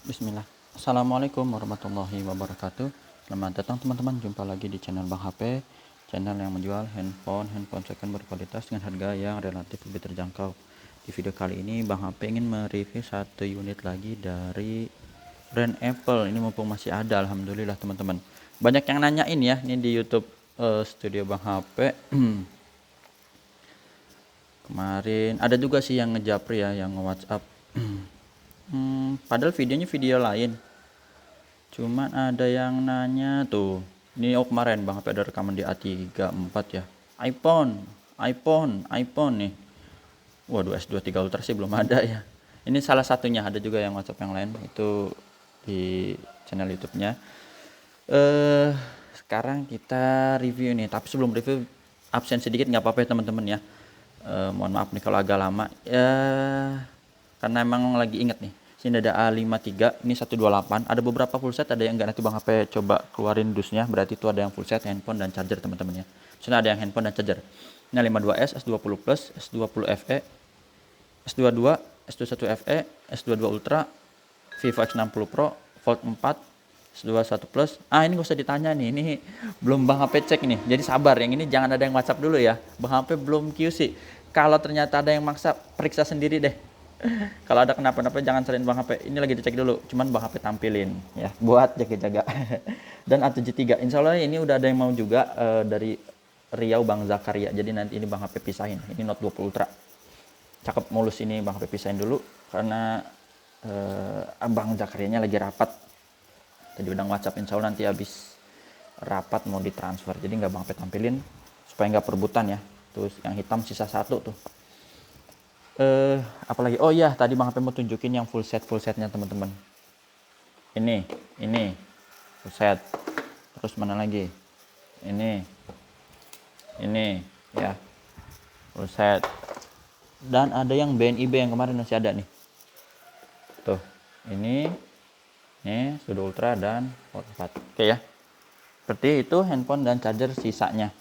Bismillah. Assalamualaikum warahmatullahi wabarakatuh. Selamat datang teman-teman, jumpa lagi di channel Bang HP, channel yang menjual handphone second berkualitas dengan harga yang relatif lebih terjangkau. Di video kali ini Bang HP ingin mereview satu unit lagi dari brand Apple. Ini mumpung masih ada, alhamdulillah teman-teman. Banyak yang nanyain ya, ini di YouTube studio Bang HP. Kemarin ada juga sih yang ngejapri ya, yang nge-WhatsApp. Padahal videonya video lain. Cuman ada yang nanya tuh. Ini kemarin Bang HP ada rekaman di A34 ya. iPhone nih. Waduh, S23 Ultra sih belum ada ya. Ini salah satunya, ada juga yang WhatsApp yang lain itu di channel YouTube-nya. Sekarang kita review nih, tapi sebelum review absen sedikit nggak apa-apa ya teman-teman ya. Mohon maaf nih kalau agak lama ya, karena emang lagi inget nih. Sini ada A53, ini 128, ada beberapa full set, ada yang enggak, nanti Bang HP coba keluarin dusnya, berarti itu ada yang full set handphone dan charger teman-teman ya. Sini ada yang handphone dan charger. Ini 52S, S20 Plus, S20 FE, S22, S21 FE, S22 Ultra, Vivo X60 Pro, Fold 4, S21 Plus. Ini gak usah ditanya nih, ini belum Bang HP cek nih. Jadi sabar, yang ini jangan ada yang WhatsApp dulu ya. Bang HP belum QC. Kalau ternyata ada yang maksa, periksa sendiri deh. Kalau ada kenapa-napa jangan selain Bang HP. Ini lagi dicek dulu, cuman Bang HP tampilin ya buat jaga-jaga. Dan A73, insya Allah ini udah ada yang mau juga dari Riau Bang Zakaria. Jadi nanti ini Bang HP pisahin. Ini Note 20 Ultra. Cakep mulus, ini Bang HP pisahin dulu karena Bang Zakarianya lagi rapat. Tadi udah WhatsApp, insya Allah nanti habis rapat mau ditransfer. Jadi nggak Bang HP tampilin supaya nggak perebutan ya. Terus yang hitam sisa satu tuh. Apalagi, oh iya tadi Bang HP mau tunjukin yang full setnya teman-teman. Ini full set. Terus mana lagi? Ini ya full set. Dan ada yang BNIB yang kemarin masih ada nih. Tuh, ini sudah Ultra dan Fold 4. Oke ya. Seperti itu handphone dan charger sisanya.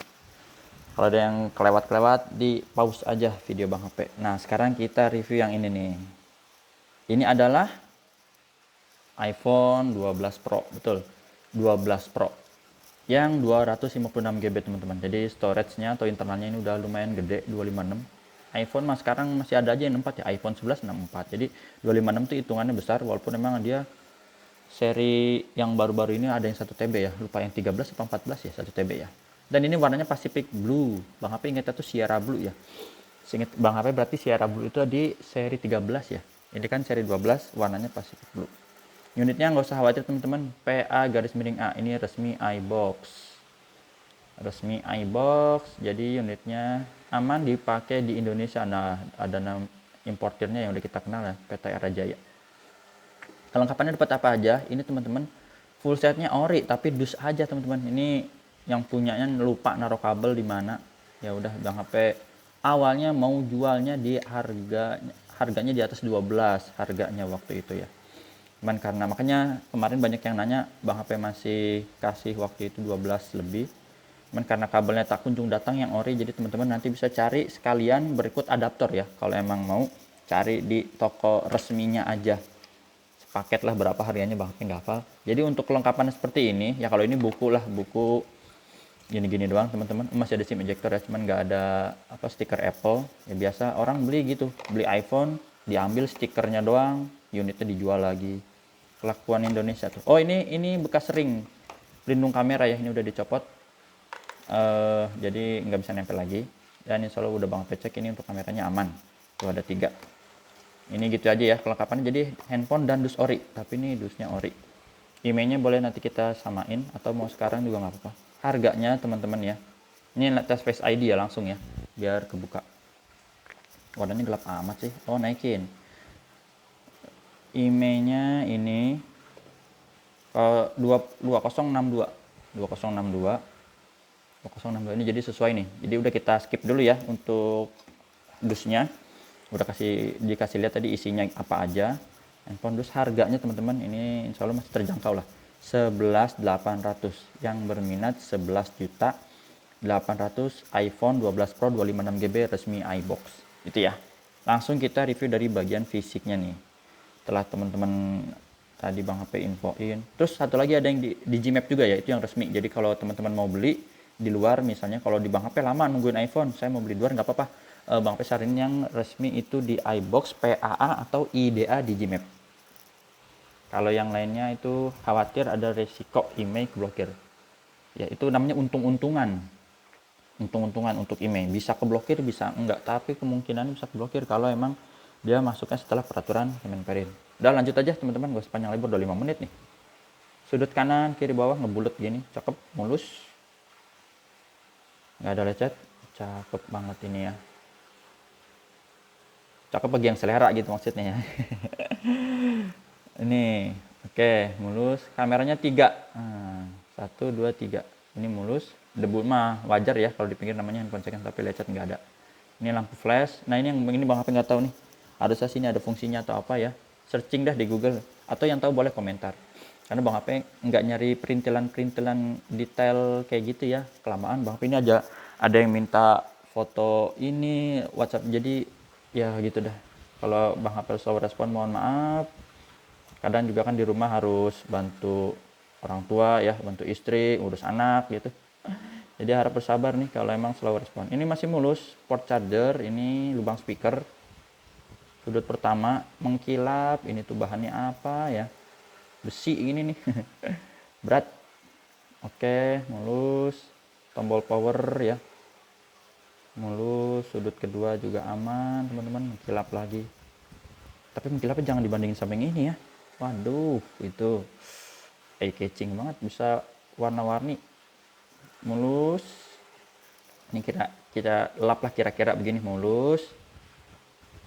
Kalau ada yang kelewat-kelewat, di pause aja video Bang HP. Nah, sekarang kita review yang ini nih. Ini adalah iPhone 12 Pro, betul. 12 Pro. Yang 256 GB teman-teman. Jadi storage-nya atau internalnya ini udah lumayan gede, 256. iPhone mas sekarang masih ada aja yang 64 ya, iPhone 11 64. Jadi 256 itu hitungannya besar, walaupun memang dia seri yang baru-baru ini ada yang 1 TB ya. Lupa yang 13 atau 14 ya, 1 TB ya. Dan ini warnanya Pacific Blue. Bang HP ingatnya tuh Sierra Blue ya. Seinget Bang HP berarti Sierra Blue itu di seri 13 ya. Ini kan seri 12, warnanya Pacific Blue. Unitnya nggak usah khawatir teman-teman. PA garis miring A. Ini resmi iBox. Resmi iBox. Jadi unitnya aman dipakai di Indonesia. Nah, ada importirnya yang udah kita kenal ya, PT Era Jaya. Kelengkapannya dapat apa aja? Ini teman-teman full setnya ori, tapi dus aja teman-teman. Ini yang punyanya lupa naruh kabel di mana, ya udah Bang HP awalnya mau jualnya di harganya di atas 12 harganya waktu itu ya. Cuman karena makanya kemarin banyak yang nanya, Bang HP masih kasih waktu itu 12 lebih. Cuman karena kabelnya tak kunjung datang yang ori, jadi teman-teman nanti bisa cari sekalian berikut adaptor ya. Kalau emang mau cari di toko resminya aja. Paket lah berapa harganya Bang HP nggak hafal. Jadi untuk kelengkapan seperti ini ya, kalau ini buku lah, buku gini-gini doang teman-teman. Masih ada SIM ejector ya, cuman nggak ada stiker Apple ya. Biasa orang beli gitu, beli iPhone diambil stikernya doang, unitnya dijual lagi. Kelakuan Indonesia tuh. Oh, ini bekas ring pelindung kamera ya, ini udah dicopot, jadi nggak bisa nempel lagi. Dan insya Allah udah Bang cek ini untuk kameranya aman. Tuh ada 3. Ini gitu aja ya kelengkapannya. Jadi handphone dan dus ori, tapi ini dusnya ori. Emailnya boleh nanti kita samain atau mau sekarang juga nggak apa-apa. Harganya teman-teman ya, ini tes Face ID ya langsung ya, biar kebuka. Warnanya gelap amat sih. Oh, naikin. Emailnya ini 2062 ini, jadi sesuai nih. Jadi udah kita skip dulu ya untuk dusnya. Udah dikasih lihat tadi isinya apa aja. Handphone dus harganya teman-teman ini insya Allah masih terjangkau lah, 11.800. Yang berminat 11.800 iPhone 12 Pro 256 GB resmi iBox itu ya. Langsung kita review dari bagian fisiknya nih. Setelah teman-teman tadi Bang HP infoin. Terus satu lagi ada yang di Gmap juga ya, itu yang resmi. Jadi kalau teman-teman mau beli di luar, misalnya kalau di Bang HP lama nungguin iPhone, saya mau beli di luar nggak apa-apa. Bang HP saranin yang resmi itu di iBox, PAA atau IDA di Gmap. Kalau yang lainnya itu khawatir ada resiko email keblokir. Ya itu namanya untung-untungan. Untung-untungan untuk email. Bisa keblokir, bisa enggak. Tapi kemungkinan bisa keblokir kalau emang dia masuknya setelah peraturan Kemenperin. Udah lanjut aja teman-teman, gak sepanjang lebar, udah 5 menit nih. Sudut kanan, kiri, bawah, ngebulet gini. Cakep, mulus. Nggak ada lecet. Cakep banget ini ya. Cakep bagi yang selera gitu maksudnya ya. Ini, oke, mulus. Kameranya 3. Nah, 1, 2, 3. Ini mulus. Debu mah wajar ya kalau di pinggir namanya handphone second, tapi lecet nggak ada. Ini lampu flash. Nah ini yang ini Bang HP nggak tahu nih. Harusnya sini ada fungsinya atau apa ya. Searching dah di Google. Atau yang tahu boleh komentar. Karena Bang HP nggak nyari perintilan-perintilan detail kayak gitu ya. Kelamaan Bang HP ini aja ada yang minta foto ini WhatsApp. Jadi ya gitu dah. Kalau Bang HP slow respon mohon maaf. Kadang juga kan di rumah harus bantu orang tua ya, bantu istri, urus anak gitu. Jadi harap bersabar nih kalau emang slow respon. Ini masih mulus, port charger, ini lubang speaker. Sudut pertama mengkilap, ini tuh bahannya apa ya? Besi ini nih. Berat. Oke, mulus. Tombol power ya. Mulus, sudut kedua juga aman, teman-teman, mengkilap lagi. Tapi mengkilapnya jangan dibandingin sama yang ini ya. Waduh, itu eye catching banget, bisa warna-warni. Mulus. Ini kita lap lah kira-kira begini, mulus.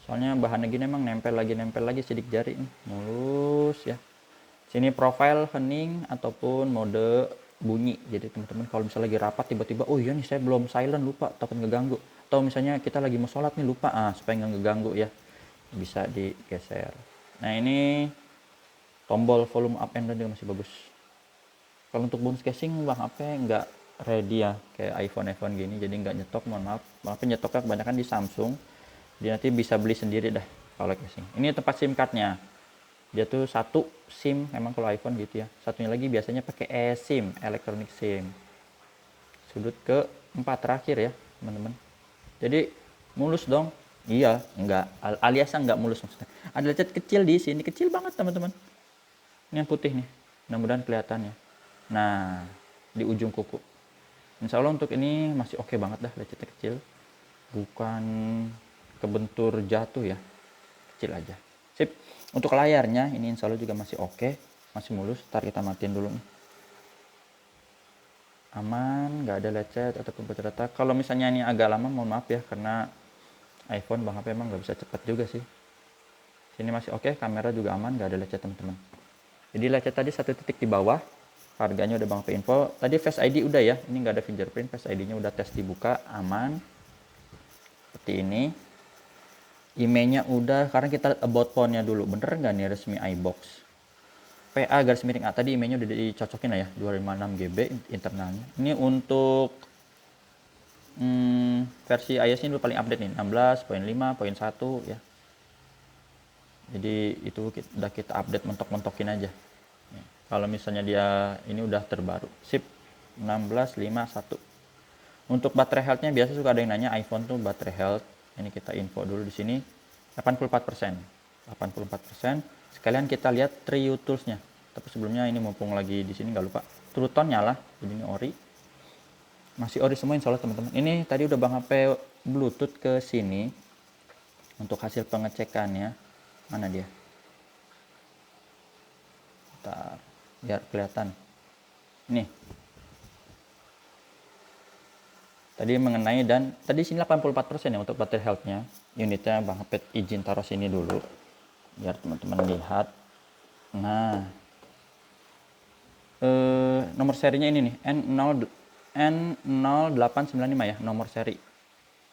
Soalnya bahannya gini emang nempel lagi sidik jari nih. Mulus ya. Sini profile, hening ataupun mode bunyi. Jadi teman-teman kalau misalnya lagi rapat tiba-tiba, oh iya nih saya belum silent, lupa, takut ngeganggu. Atau misalnya kita lagi mau sholat nih, lupa, supaya nggak ngeganggu ya, bisa digeser. Nah ini tombol volume up and down juga masih bagus. Kalau untuk bounce casing Bang HP nggak ready ya kayak iPhone gini, jadi nggak nyetok, mohon maaf. Bang HP nyetoknya kebanyakan di Samsung. Dia nanti bisa beli sendiri dah kalau casing. Ini tempat SIM cardnya. Dia tuh satu SIM, emang kalau iPhone gitu ya. Satunya lagi biasanya pakai eSIM, electronic SIM. Sudut ke 4 terakhir ya, teman-teman. Jadi mulus dong. Iya, enggak, alias enggak mulus maksudnya. Ada lecet kecil di sini, kecil banget teman-teman. Ini yang putih nih, mudah-mudahan kelihatannya. Nah, di ujung kuku. Insya Allah untuk ini masih oke banget dah, lecetnya kecil. Bukan kebentur jatuh ya, kecil aja. Sip. Untuk layarnya ini insya Allah juga masih oke, masih mulus. Ntar kita matiin dulu nih. Aman, nggak ada lecet ataupun retak. Kalau misalnya ini agak lama, mohon maaf ya, karena iPhone Bang HP emang nggak bisa cepat juga sih. Sini masih oke, kamera juga aman, nggak ada lecet teman-teman. Jadi lecet tadi 1 titik di bawah. Harganya udah Bang HP info. Tadi Face ID udah ya, ini nggak ada fingerprint. Face ID-nya udah tes dibuka, aman. Seperti ini. Emailnya udah, karena kita about phone-nya dulu. Bener nggak nih resmi iBox? PA garis miring A tadi emailnya udah dicocokin lah ya, 256 GB internalnya. Ini untuk versi iOS ini udah paling update nih, 16.5.1 ya. Jadi itu udah kita update, mentok-mentokin aja. Kalau misalnya dia ini udah terbaru, sip, 16.5.1. Untuk baterai health-nya biasa suka ada yang nanya iPhone tuh baterai health. Ini kita info dulu di sini, 84%. 84%. Sekalian kita lihat True Tools-nya. Tapi sebelumnya ini mumpung lagi di sini nggak lupa, True Tone nyala. Jadi ini ori. Masih ori semua insya Allah teman-teman. Ini tadi udah Bang HP Bluetooth ke sini untuk hasil pengecekannya. Mana dia? Bentar, biar kelihatan. Nih. Tadi mengenai, dan tadi sini 84% ya untuk baterai health-nya. Unitnya Bang HP izin taruh sini dulu biar teman-teman lihat. Nah, nomor serinya ini nih, N0895 ya, nomor seri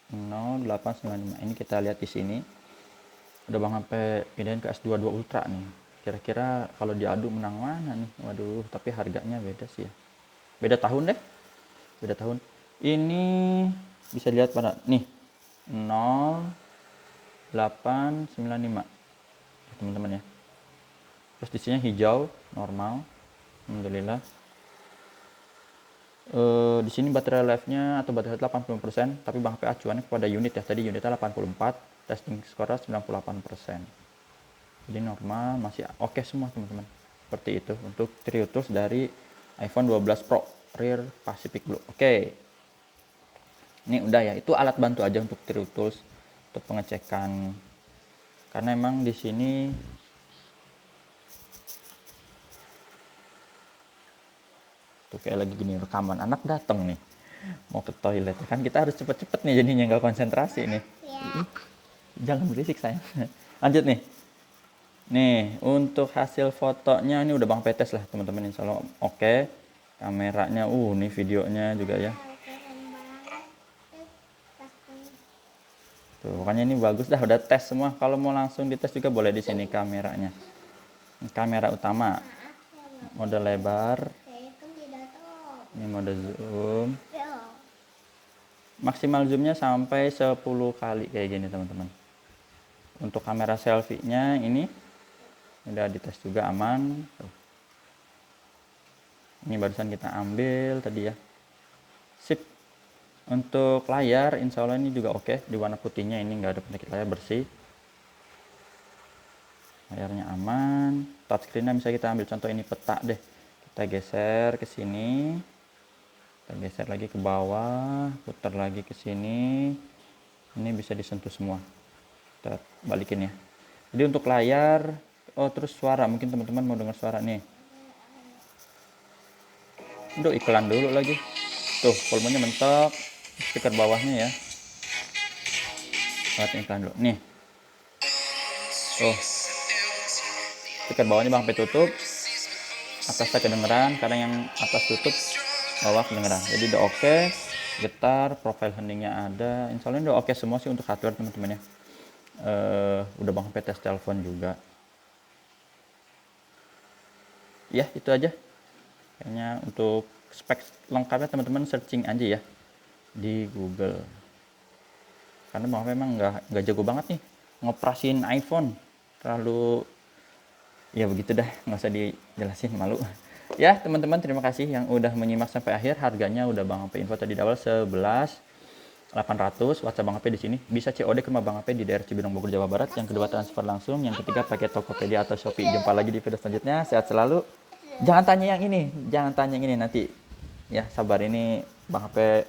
0895. Ini kita lihat di sini. Udah Bang HP pindahin ke S22 Ultra nih. Kira-kira kalau diadu menang mana nih? Waduh, tapi harganya beda sih ya. Beda tahun deh. Beda tahun. Ini bisa lihat pada nih 0895 teman-teman ya. posisinya hijau normal, alhamdulillah. Di sini baterai life-nya atau baterai 80%, tapi Bang HP acuannya kepada unit ya. Tadi unitnya 84, testing score 98%. Jadi normal, masih oke semua teman-teman. Seperti itu untuk Trio Tools dari iPhone 12 Pro Rear Pacific Blue. Oke. Ini udah ya, itu alat bantu aja untuk Trio Tools untuk pengecekan. Karena emang di sini tuh kayak lagi gini rekaman, anak datang nih mau ke toilet kan, kita harus cepet-cepet nih jadinya, nggak konsentrasi nih ya. Jangan berisik sayang. Lanjut nih untuk hasil fotonya ini udah Bang tes lah teman-teman, insya Allah oke. Kameranya nih videonya juga ya tuh, pokoknya ini bagus dah, udah tes semua. Kalau mau langsung dites juga boleh di sini kameranya. Kamera utama mode lebar, ini mode zoom, maksimal zoomnya sampai 10 kali kayak gini teman-teman. Untuk kamera selfie-nya ini udah dites juga aman. Ini barusan kita ambil tadi ya, sip. Untuk layar insya Allah ini juga oke, di warna putihnya ini nggak ada penyakit, layar bersih, layarnya aman. Touchscreen-nya bisa kita ambil contoh ini peta deh, kita geser ke sini, kita geser lagi ke bawah, putar lagi ke sini, ini bisa disentuh semua. Kita balikin ya. Jadi untuk layar, terus suara, mungkin teman-teman mau dengar suara nih. Aduh, iklan dulu lagi. Tuh, volumenya mentok, speaker bawahnya ya. Buat iklan dulu. Nih. Tuh. Speaker bawahnya Bang HP tutup. Atasnya kedengeran, karena yang atas tutup, bawah kedengeran. Jadi udah oke. Getar, profile hening-nya ada. Insya Allah udah oke semua sih untuk hardware teman-teman ya. Udah Bang HP tes telepon juga. Ya, itu aja. Kayaknya untuk spek lengkapnya teman-teman searching aja ya di Google. Karena Bang HP memang nggak jago banget nih ngoperasin iPhone, terlalu ya begitu dah, nggak usah dijelasin, malu. Ya teman-teman, terima kasih yang udah menyimak sampai akhir. Harganya udah Bang HP info tadi di awal 11.800. WhatsApp Bang HP di sini, bisa COD ke rumah Bang HP di daerah Cibinong, Bogor, Jawa Barat. Yang kedua transfer langsung, yang ketiga pakai Tokopedia atau Shopee. Jumpa lagi di video selanjutnya, sehat selalu. Jangan tanya yang ini nanti ya, sabar, ini Bang HP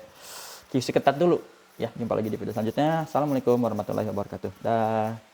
QC ketat dulu ya. Jumpa lagi di video selanjutnya. Assalamualaikum warahmatullahi wabarakatuh. Dah.